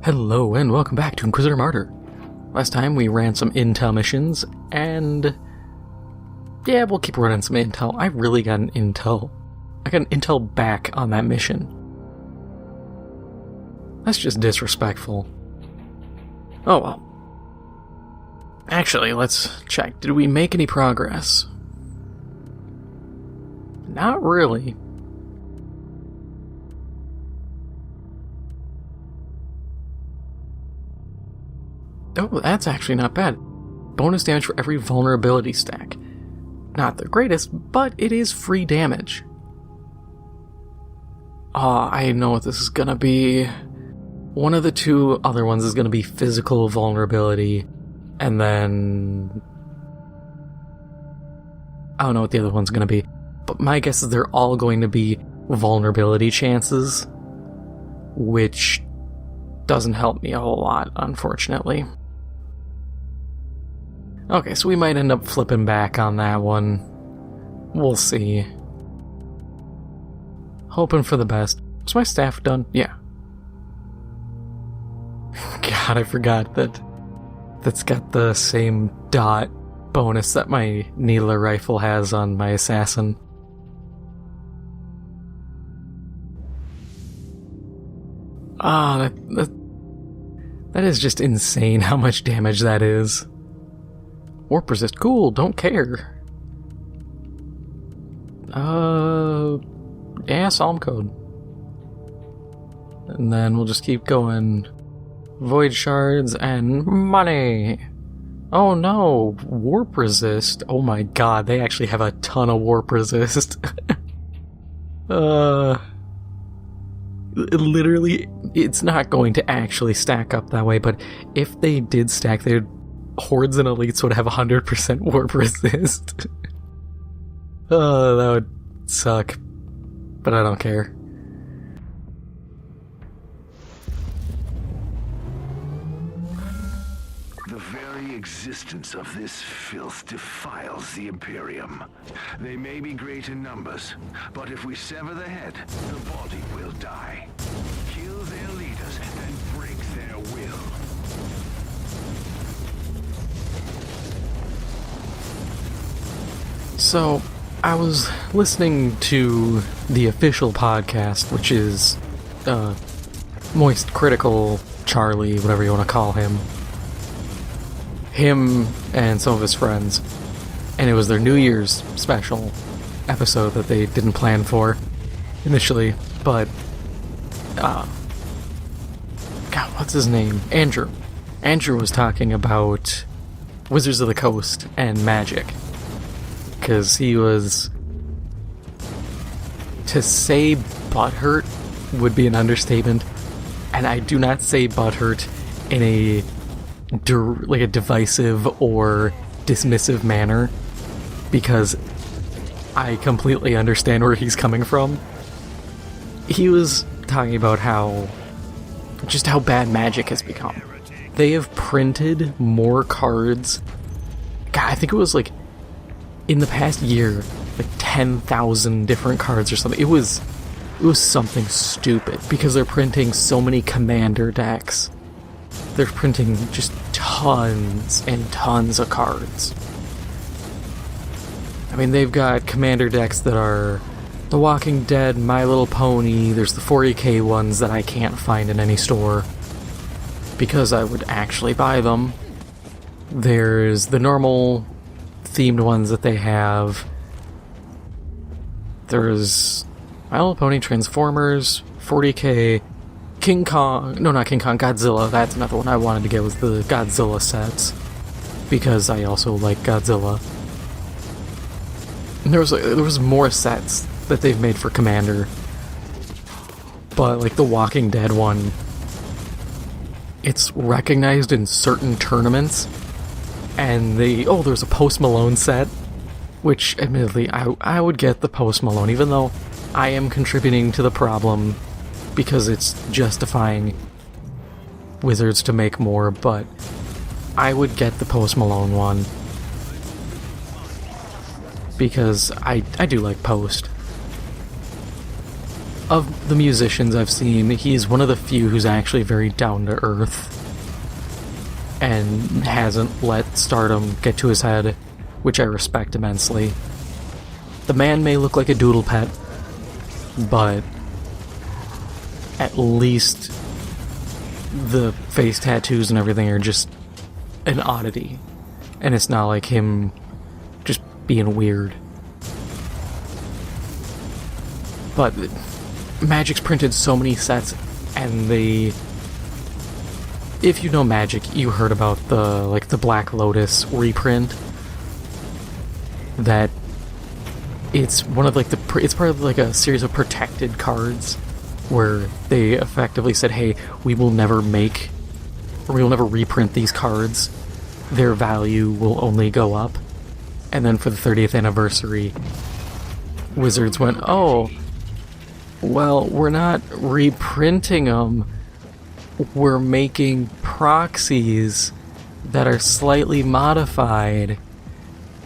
Hello and welcome back to Inquisitor Martyr. Last time we ran some intel missions, and yeah, we'll keep running some intel. I really got an intel. I got an intel back on that mission. That's just disrespectful. Oh well. Actually, let's check. Did we make any progress? Not really. Oh, that's actually not bad. Bonus damage for every vulnerability stack. Not the greatest, but it is free damage. I know what this is gonna be. One of the two other ones is gonna be physical vulnerability, and then I don't know what the other one's gonna be, but my guess is they're all going to be vulnerability chances, which doesn't help me a whole lot, unfortunately. Okay, so we might end up flipping back on that one. We'll see. Hoping for the best. Is my staff done? Yeah. God, I forgot that's got the same dot bonus that my needler rifle has on my assassin. That is just insane how much damage that is. Warp resist, cool, don't care. Yeah, Psalm code. And then we'll just keep going. Void shards and money. Oh no, warp resist. Oh my god, they actually have a ton of warp resist. Literally, it's not going to actually stack up that way, but if they did stack, Hordes and Elites would have 100% warp resist. Oh, that would suck. But I don't care. The very existence of this filth defiles the Imperium. They may be great in numbers, but if we sever the head, the body will die. Kill their leaders and break their will. So, I was listening to the official podcast, which is Moist Critical Charlie, whatever you want to call him. Him and some of his friends. And it was their New Year's special episode that they didn't plan for initially, but God, what's his name? Andrew. Andrew was talking about Wizards of the Coast and Magic. Because he was... To say butthurt would be an understatement, and I do not say butthurt in a divisive or dismissive manner, because I completely understand where he's coming from. He was talking about how bad Magic has become. They have printed more cards. God, I think it was in the past year, 10,000 different cards or something. It was something stupid, because they're printing so many commander decks. They're printing just tons and tons of cards. I mean, they've got commander decks that are The Walking Dead, My Little Pony, there's the 40K ones that I can't find in any store, because I would actually buy them. There's the normal themed ones that they have. There's My Little Pony, Transformers, 40K, King Kong, no, not King Kong, Godzilla. That's another one I wanted to get, was the Godzilla sets, because I also like Godzilla. And there was more sets that they've made for Commander, but the Walking Dead one, it's recognized in certain tournaments. And there's a Post Malone set, which, admittedly, I would get the Post Malone, even though I am contributing to the problem, because it's justifying Wizards to make more, but I would get the Post Malone one, because I do like Post. of the musicians I've seen, he's one of the few who's actually very down to earth and hasn't let stardom get to his head, which I respect immensely. The man may look like a doodle pet, but at least the face tattoos and everything are just an oddity, and it's not like him just being weird. But Magic's printed so many sets, and if you know Magic, you heard about the Black Lotus reprint. That it's one of it's part of a series of protected cards where they effectively said, "Hey, we will never reprint these cards. Their value will only go up." And then for the 30th anniversary, Wizards went, "Oh, well, we're not reprinting them. We're making proxies that are slightly modified,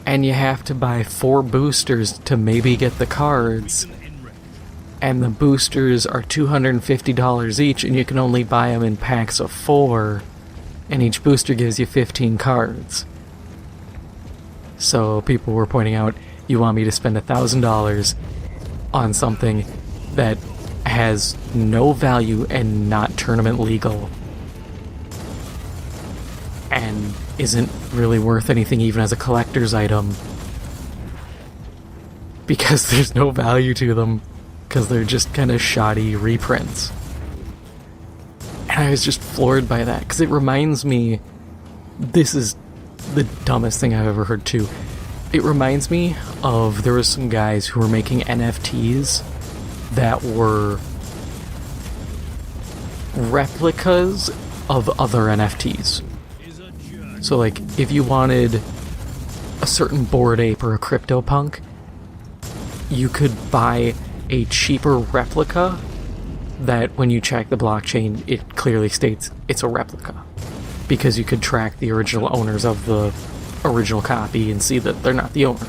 and you have to buy 4 boosters to maybe get the cards. And the boosters are $250 each, and you can only buy them in packs of 4, and each booster gives you 15 cards." So people were pointing out, you want me to spend $1,000 on something that has no value and not tournament legal, and isn't really worth anything even as a collector's item, because there's no value to them, because they're just kind of shoddy reprints. And I was just floored by that, because it reminds me, this is the dumbest thing I've ever heard too, it reminds me of, there was some guys who were making NFTs that were replicas of other NFTs. So like, if you wanted a certain Bored Ape or a CryptoPunk, you could buy a cheaper replica that when you check the blockchain, it clearly states it's a replica, because you could track the original owners of the original copy and see that they're not the owner.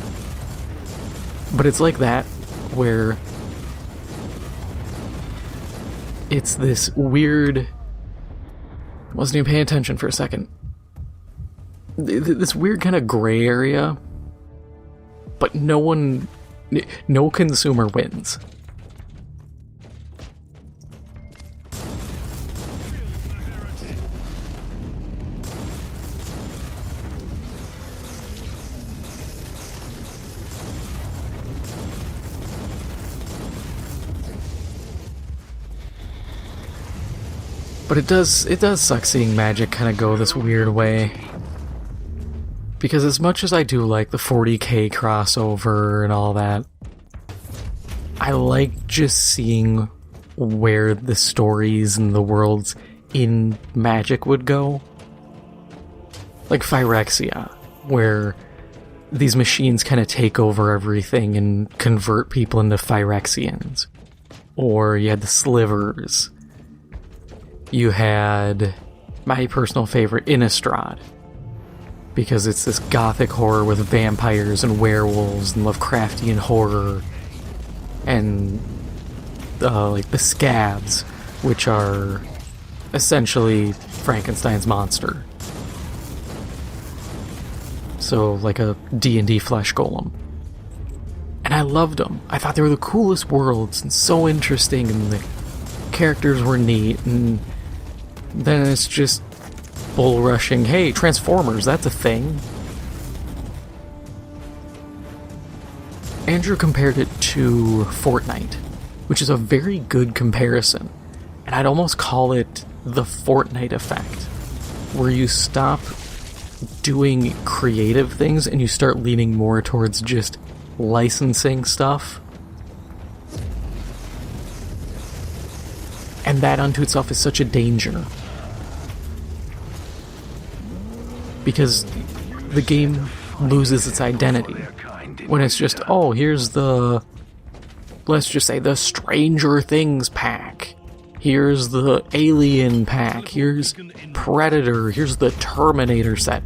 But it's like that, where it's this weird... wasn't even paying attention for a second. This weird kind of gray area, but no consumer wins. But it does suck seeing Magic kind of go this weird way. Because as much as I do like the 40K crossover and all that, I like just seeing where the stories and the worlds in Magic would go. Like Phyrexia, where these machines kind of take over everything and convert people into Phyrexians. Or you had the Slivers. You had my personal favorite, Innistrad, because it's this gothic horror with vampires and werewolves and Lovecraftian horror, and like the Scabs, which are essentially Frankenstein's monster. So like a D&D flesh golem. And I loved them. I thought they were the coolest worlds and so interesting, and the characters were neat, and then it's just bull rushing, hey, Transformers, that's a thing. Andrew compared it to Fortnite, which is a very good comparison. And I'd almost call it the Fortnite effect, where you stop doing creative things and you start leaning more towards just licensing stuff. And that unto itself is such a danger. Because the game loses its identity when it's just, oh, here's the, let's just say, the Stranger Things pack. Here's the Alien pack. Here's Predator. Here's the Terminator set.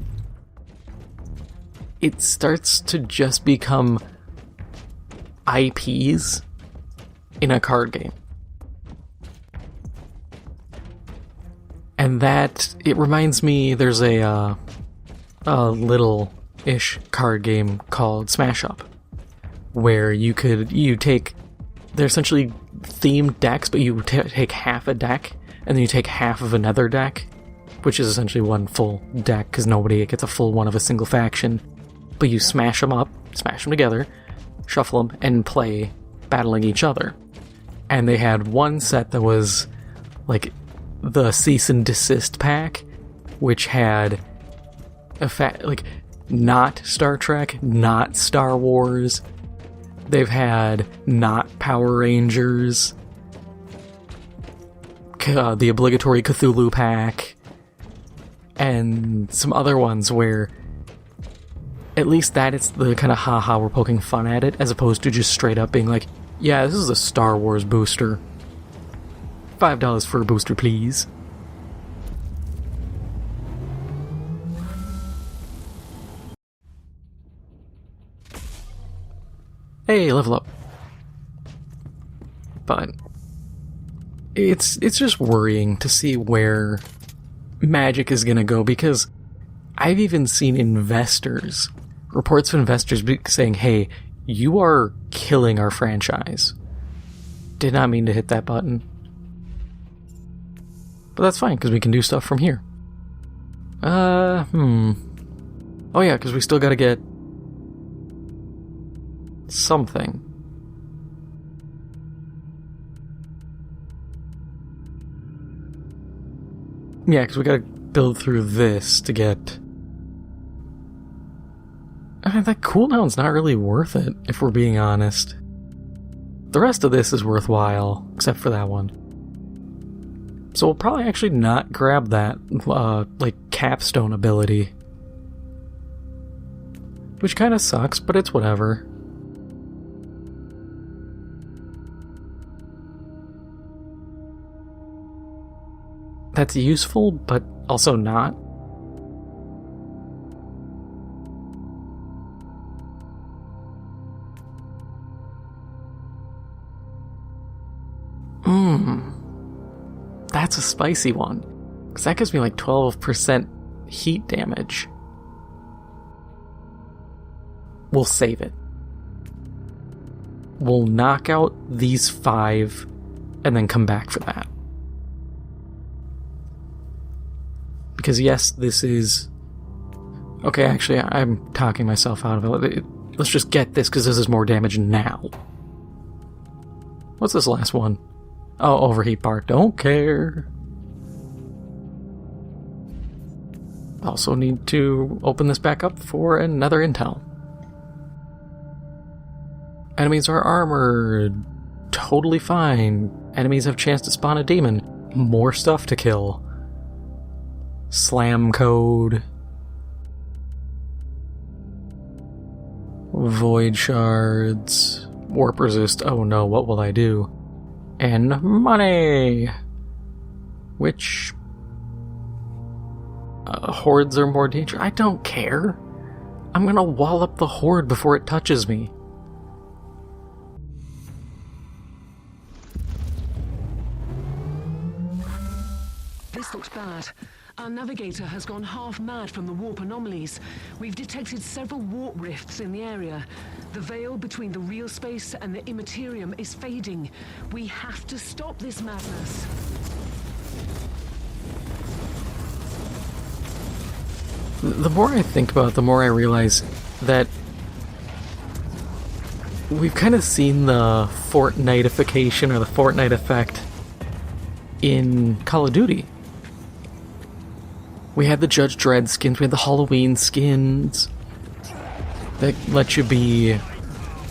It starts to just become IPs in a card game. And that, it reminds me, there's a little-ish card game called Smash Up, where you take, they're essentially themed decks, but you take half a deck, and then you take half of another deck, which is essentially one full deck, because nobody gets a full one of a single faction. But you smash them up, smash them together, shuffle them, and play battling each other. And they had one set that was like the Cease and Desist pack, which had like not Star Trek, not Star Wars. They've had not Power Rangers, the obligatory Cthulhu pack, and some other ones where at least that it's the kind of haha we're poking fun at it, as opposed to just straight up being like, yeah, this is a Star Wars booster. $5 for a booster, please. Hey, level up. But it's just worrying to see where Magic is gonna go, because I've even seen reports of investors saying, hey, you are killing our franchise. Did not mean to hit that button. But that's fine, because we can do stuff from here. Oh yeah, because we still gotta get something. Yeah, because we gotta build through this to get... that cooldown's not really worth it, if we're being honest. The rest of this is worthwhile, except for that one. So we'll probably actually not grab that, capstone ability. Which kind of sucks, but it's whatever. That's useful, but also not. That's a spicy one. Because that gives me like 12% heat damage. We'll save it. We'll knock out these 5 and then come back for that. Because yes, this is... Okay, actually, I'm talking myself out of it. Let's just get this, because this is more damage now. What's this last one? Oh, overheat bar. Don't care. Also need to open this back up for another intel. Enemies are armored. Totally fine. Enemies have chance to spawn a demon. More stuff to kill. Slam code. Void shards. Warp resist. Oh no, what will I do? And money! Which... hordes are more dangerous. I don't care. I'm gonna wall up the horde before it touches me. This looks bad. Our navigator has gone half mad from the warp anomalies. We've detected several warp rifts in the area. The veil between the real space and the immaterium is fading. We have to stop this madness. The more I think about it, the more I realize that we've kind of seen the Fortnite-ification or the Fortnite effect in Call of Duty. We had the Judge Dredd skins, we had the Halloween skins that let you be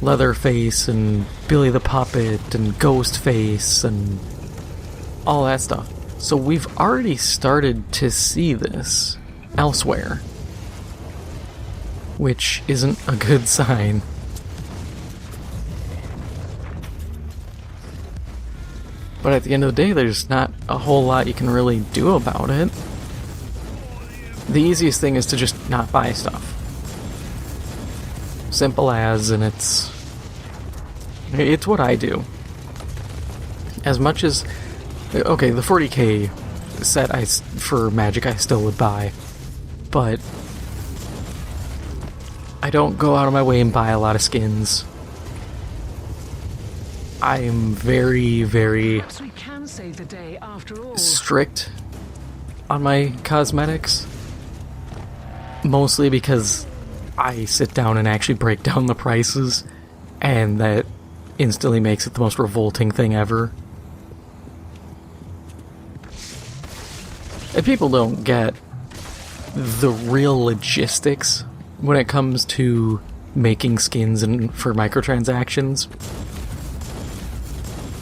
Leatherface and Billy the Puppet and Ghostface and all that stuff. So we've already started to see this elsewhere, which isn't a good sign. But at the end of the day, there's not a whole lot you can really do about it. The easiest thing is to just not buy stuff. Simple as, and it's what I do. As much as... Okay, the 40K set for Magic I still would buy, but I don't go out of my way and buy a lot of skins. I'm very, very Perhaps we can save the day after all. strict on my cosmetics, mostly because I sit down and actually break down the prices, and that instantly makes it the most revolting thing ever. And people don't get the real logistics when it comes to making skins and for microtransactions.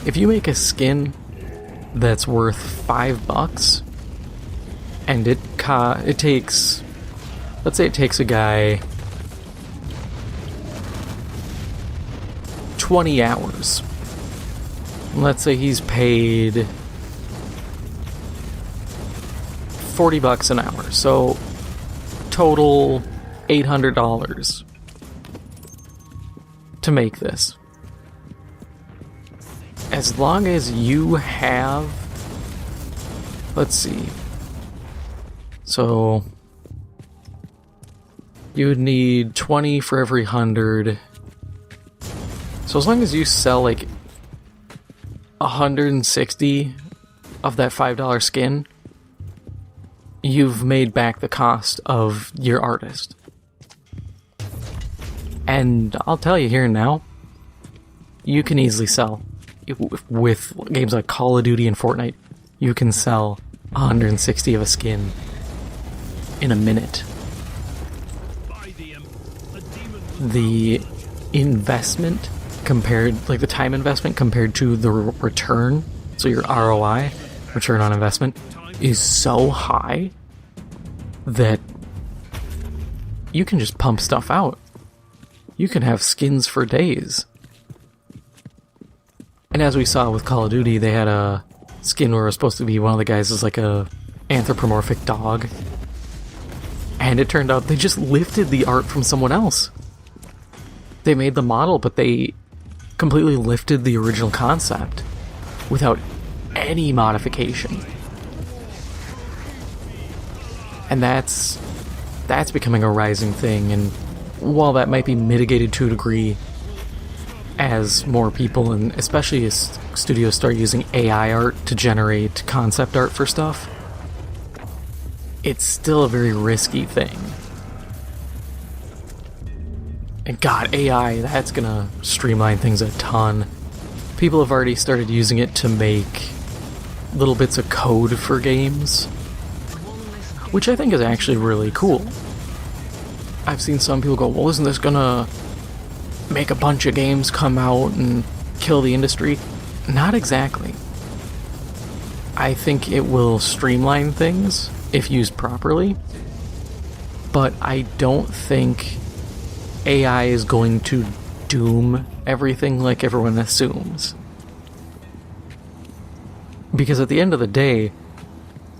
If you make a skin that's worth $5, and it takes, let's say it takes a guy 20 hours. Let's say he's paid $40 an hour, so total $800 to make this. As long as you have, let's see, so you would need 20 for every 100. So as long as you sell like 160 of that $5 skin, you've made back the cost of your artist. And I'll tell you here and now, you can easily sell. With games like Call of Duty and Fortnite, you can sell 160 of a skin in a minute. The investment compared, like the time investment compared to the return, so your ROI, return on investment, is so high that you can just pump stuff out. You can have skins for days. And as we saw with Call of Duty, they had a skin where it was supposed to be one of the guys is like a anthropomorphic dog. And it turned out they just lifted the art from someone else. They made the model, but they completely lifted the original concept without any modification. And that's becoming a rising thing, and while that might be mitigated to a degree as more people, and especially as studios start using AI art to generate concept art for stuff, it's still a very risky thing. And God, AI, that's gonna streamline things a ton. People have already started using it to make little bits of code for games, which I think is actually really cool. I've seen some people go, well, isn't this gonna make a bunch of games come out and kill the industry? Not exactly. I think it will streamline things if used properly, but I don't think AI is going to doom everything like everyone assumes. Because at the end of the day,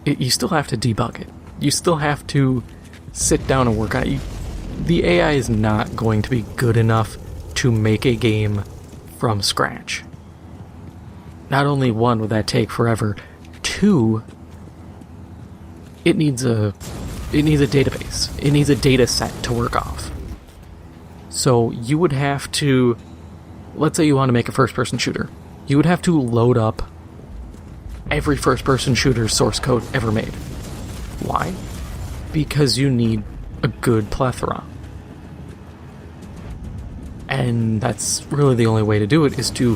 you still have to debug it. You still have to sit down and work on it. The AI is not going to be good enough to make a game from scratch. Not only one, would that take forever. Two, it needs a database. It needs a data set to work off. So you would have to, let's say you want to make a first-person shooter. You would have to load up every first-person shooter source code ever made. Why? Because you need a good plethora. And that's really the only way to do it, is to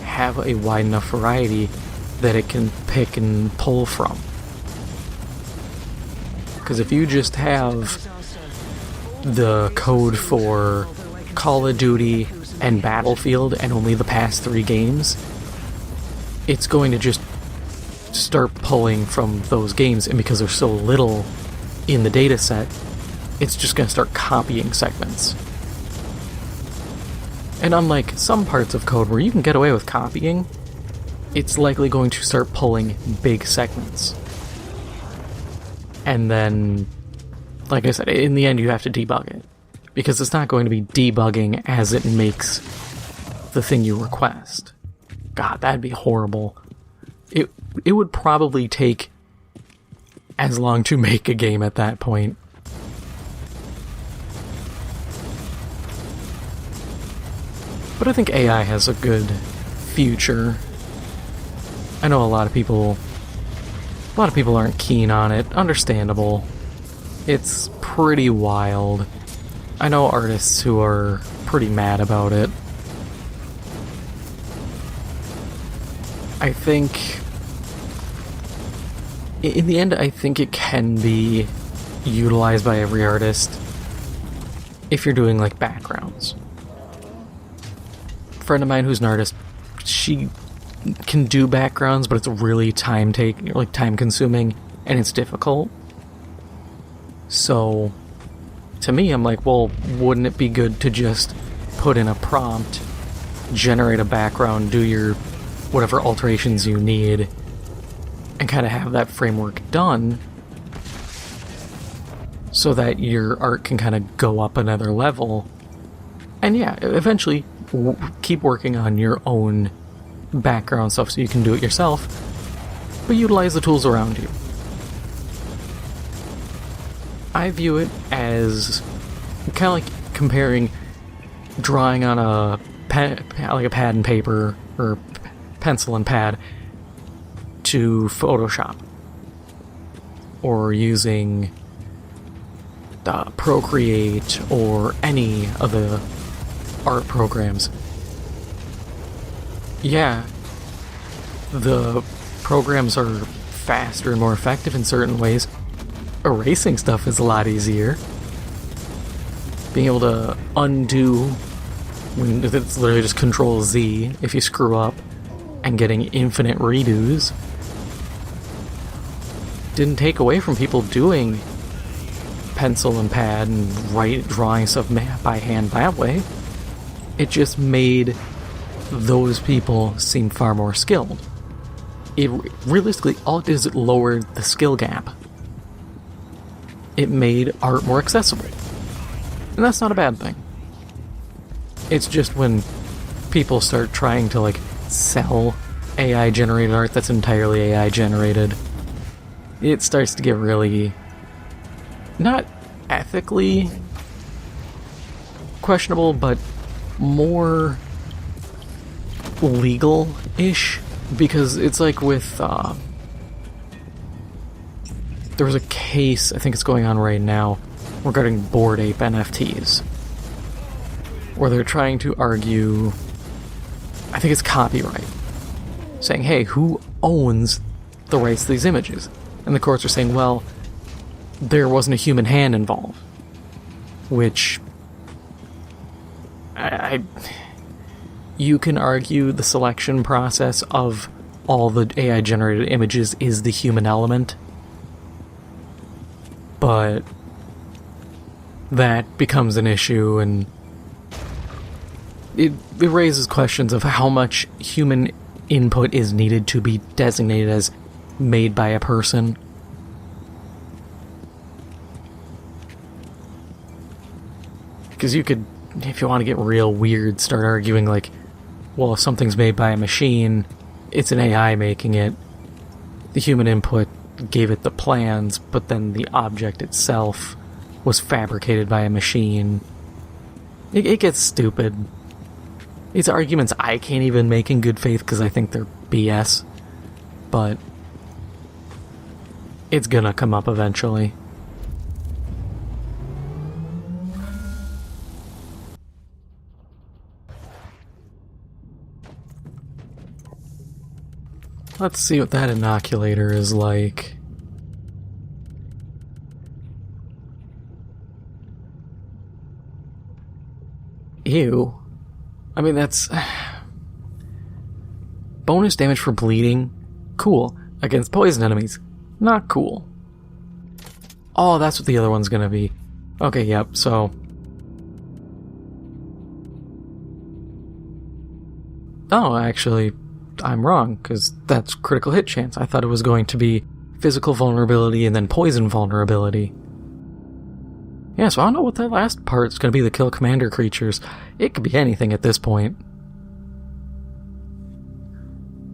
have a wide enough variety that it can pick and pull from. Because if you just have the code for Call of Duty and Battlefield and only the past 3 games, it's going to just start pulling from those games, and because there's so little in the data set, it's just going to start copying segments. And unlike some parts of code where you can get away with copying, it's likely going to start pulling big segments. And then, like I said, in the end you have to debug it, because it's not going to be debugging as it makes the thing you request. God, that'd be horrible. It would probably take as long to make a game at that point. But I think AI has a good future. I know a lot of people aren't keen on it. Understandable. It's pretty wild. I know artists who are pretty mad about it. I think, in the end, I think it can be utilized by every artist if you're doing, like, backgrounds. A friend of mine who's an artist, she can do backgrounds, but it's really time-consuming, and it's difficult. So, to me, I'm like, well, wouldn't it be good to just put in a prompt, generate a background, do your whatever alterations you need, and kind of have that framework done so that your art can kind of go up another level. And yeah, eventually keep working on your own background stuff so you can do it yourself, but utilize the tools around you. I view it as kind of like comparing drawing on a pen, like a pad and paper, or pencil and pad, to Photoshop, or using Procreate or any of the art programs. Yeah, the programs are faster and more effective in certain ways. Erasing stuff is a lot easier. Being able to undo when it's literally just Control Z if you screw up, and getting infinite redos didn't take away from people doing pencil and pad and drawing stuff by hand that way. It just made those people seem far more skilled. It realistically, all it did is it lowered the skill gap. It made art more accessible. And that's not a bad thing. It's just when people start trying to, like, sell AI-generated art that's entirely AI-generated, it starts to get really, not ethically questionable, but more legal-ish, because it's like with, there was a case, I think it's going on right now, regarding Bored Ape NFTs, where they're trying to argue, I think it's copyright, saying, hey, who owns the rights to these images? And the courts are saying, well, there wasn't a human hand involved, which you can argue the selection process of all the AI-generated images is the human element, but that becomes an issue, and it raises questions of how much human input is needed to be designated as made by a person. Because you could, if you want to get real weird, start arguing like, well, if something's made by a machine, it's an AI making it. The human input gave it the plans, but then the object itself was fabricated by a machine. It gets stupid. These arguments I can't even make in good faith because I think they're BS. But it's gonna come up eventually. Let's see what that inoculator is like. Ew. I mean, that's... bonus damage for bleeding? Cool. Against poison enemies? Not cool. Oh, that's what the other one's gonna be. Okay, yep, so... oh, actually, I'm wrong, because that's critical hit chance. I thought it was going to be physical vulnerability and then poison vulnerability. Yeah, so I don't know what that last part's going to be, the kill commander creatures. It could be anything at this point.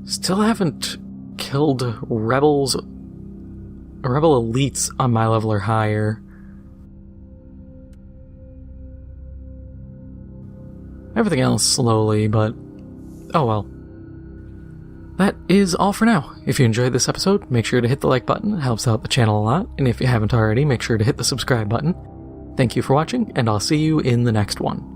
Still haven't killed rebels Rebel elites on my level or higher. Everything else slowly, but oh well. That is all for now. If you enjoyed this episode, make sure to hit the like button, it helps out the channel a lot, and if you haven't already, make sure to hit the subscribe button. Thank you for watching, and I'll see you in the next one.